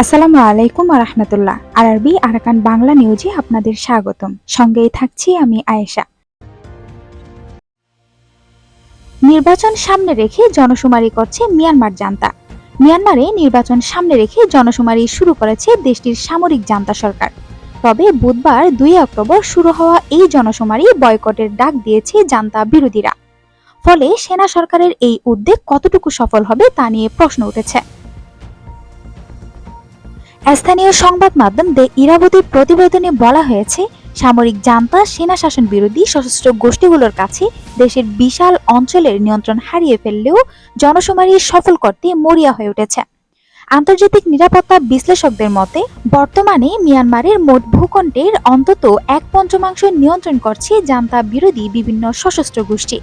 আসসালামু আলাইকুম ওয়া রাহমাতুল্লাহ। আরবি আরাকান বাংলা নিউজে আপনাদের স্বাগতম। সঙ্গেই থাকছি আমি আয়েশা। নির্বাচন সামনে রেখে জনশুমারি করছে মিয়ানমার জান্তা। মিয়ানমারে নির্বাচন সামনে রেখে জনশুমারি শুরু করেছে দেশটির সামরিক জান্তা সরকার। তবে বুধবার 2 অক্টোবর শুরু হওয়া এই জনশুমারি বয়কটের ডাক দিয়েছে জান্তা বিরোধীরা। ফলে সেনা সরকারের এই উদ্যোগ কতটুকু সফল হবে তা নিয়ে প্রশ্ন উঠেছে। স্থানীয় সংবাদ মাধ্যম দ্য ইরাবতীর প্রতিবেদনে বলা হয়েছে, সামরিক জান্তা সেনা শাসন বিরোধী সশস্ত্র গোষ্ঠীগুলোর কাছে দেশের বিশাল অঞ্চলের নিয়ন্ত্রণ হারিয়ে ফেললেও জনশুমারি সফল করতে মরিয়া হয়ে উঠেছে। আন্তর্জাতিক নিরাপত্তা বিশ্লেষকদের মতে, বর্তমানে মিয়ানমারের মোট ভূখণ্ডের অন্তত 1/5 নিয়ন্ত্রণ করছে জান্তা বিরোধী বিভিন্ন সশস্ত্র গোষ্ঠী।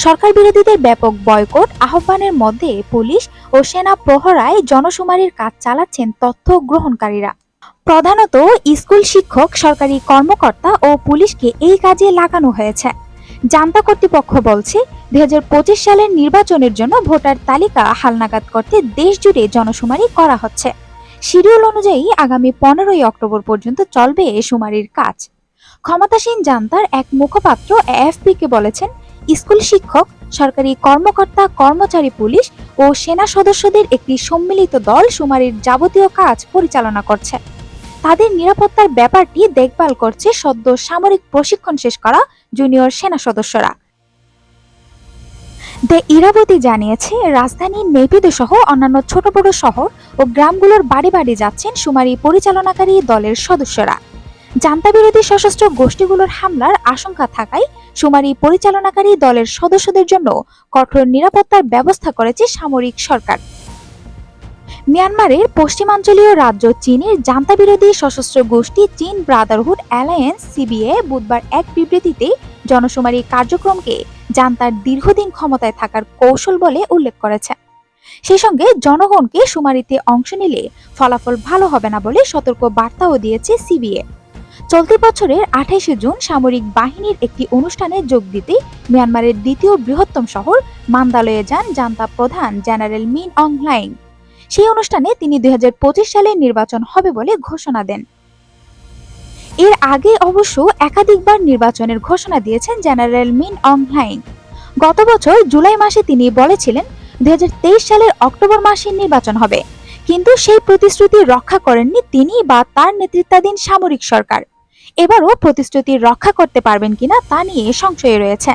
সরকার বিরোধীদের ব্যাপক বয়কট আহ্বানের মধ্যে পুলিশ ও সেনা প্রহরায় জনশুমারির কাজ চালাচ্ছেন তথ্য গ্রহণকারীরা। প্রধানত স্কুল শিক্ষক, সরকারি কর্মকর্তা ও পুলিশকে এই কাজে লাগানো হয়েছে। জান্তা কর্তৃপক্ষ বলছে, 2025 সালের নির্বাচনের জন্য ভোটার তালিকা হালনাগাদ করতে দেশ জুড়ে জনশুমারি করা হচ্ছে। শিডিউল অনুযায়ী আগামী 15 অক্টোবর পর্যন্ত চলবে এ শুমারির কাজ। ক্ষমতাসীন জান্তার এক মুখপাত্র এএফপিকে বলেছেন, স্কুল শিক্ষক, সরকারি কর্মকর্তা, কর্মচারী, পুলিশ ও সেনা সদস্যদের একটি সম্মিলিত দল শুমারির যাবতীয় কাজ পরিচালনা করছে। তাদের নিরাপত্তার ব্যাপারটি দেখভাল করছে সদ্য সামরিক প্রশিক্ষণ শেষ করা জুনিয়র সেনা সদস্যরা। দ্য ইরাবতী জানিয়েছে, রাজধানী নেপিদো সহ অন্যান্য ছোট বড় শহর ও গ্রামগুলোর বাড়ি বাড়ি যাচ্ছেন শুমারি পরিচালনাকারী দলের সদস্যরা। জান্তা বিরোধী সশস্ত্র গোষ্ঠীগুলোর হামলার আশঙ্কা থাকায় শুমারি পরিচালনাকারী দলের সদস্যদের জন্য কঠোর নিরাপত্তার ব্যবস্থা করেছে সামরিক সরকার। মিয়ানমারের পশ্চিমাঞ্চলীয় রাজ্য চীনের জান্তা বিরোধী সশস্ত্র গোষ্ঠী চীন ব্রাদারহুড অ্যালায়েন্স সিবিএ বুধবার এক বিবৃতিতে জনশুমারি কার্যক্রমকে জান্তার দীর্ঘদিন ক্ষমতায় থাকার কৌশল বলে উল্লেখ করেছে। সেই সঙ্গে জনগণকে শুমারিতে অংশ নিলে ফলাফল ভালো হবে না বলে সতর্ক বার্তাও দিয়েছে সিবিএ। চলতি বছরের 28 জুন সামরিক বাহিনীর একটি অনুষ্ঠানে যোগ দিতে মিয়ানমারের দ্বিতীয় বৃহত্তম শহর মান্দালয়ে যান জান্তা প্রধান জেনারেল মিন অং হ্লাইং। সেই অনুষ্ঠানে তিনি 2025 সালে নির্বাচন হবে বলে ঘোষণা দেন। এর আগে অবশ্য একাধিকবার নির্বাচনের ঘোষণা দিয়েছেন জেনারেল মিন অং হ্লাইং। গত বছর জুলাই মাসে তিনি বলেছিলেন 2023 সালের অক্টোবর মাসে নির্বাচন হবে, কিন্তু সেই প্রতিশ্রুতি রক্ষা করেননি তিনি বা তার নেতৃত্বাধীন সামরিক সরকার। এবারও প্রতিশ্রুতি রক্ষা করতে পারবেন কিনা তা নিয়ে সংশয় রয়েছে।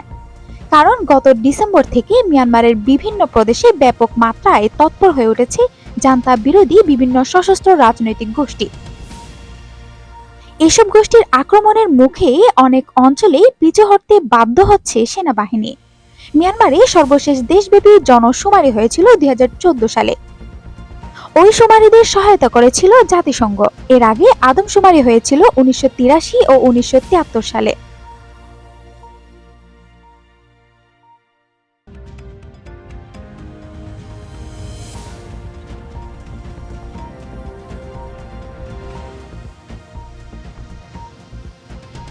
কারণ গত ডিসেম্বর থেকে মিয়ানমারের বিভিন্ন প্রদেশে ব্যাপক মাত্রায় তৎপর হয়ে উঠেছে জান্তা বিরোধী বিভিন্ন সশস্ত্র রাজনৈতিক গোষ্ঠী। এসব গোষ্ঠীর আক্রমণের মুখে অনেক অঞ্চলেই পিছু হটতে বাধ্য হচ্ছে সেনাবাহিনী। মিয়ানমারে সর্বশেষ দেশব্যাপী জনশুমারি হয়েছিল 2014 সালে। ওই শুমারিদের সহায়তা করেছিল জাতিসংঘ। এর আগে আদমশুমারি হয়েছিল 1983 ও 1973 সালে।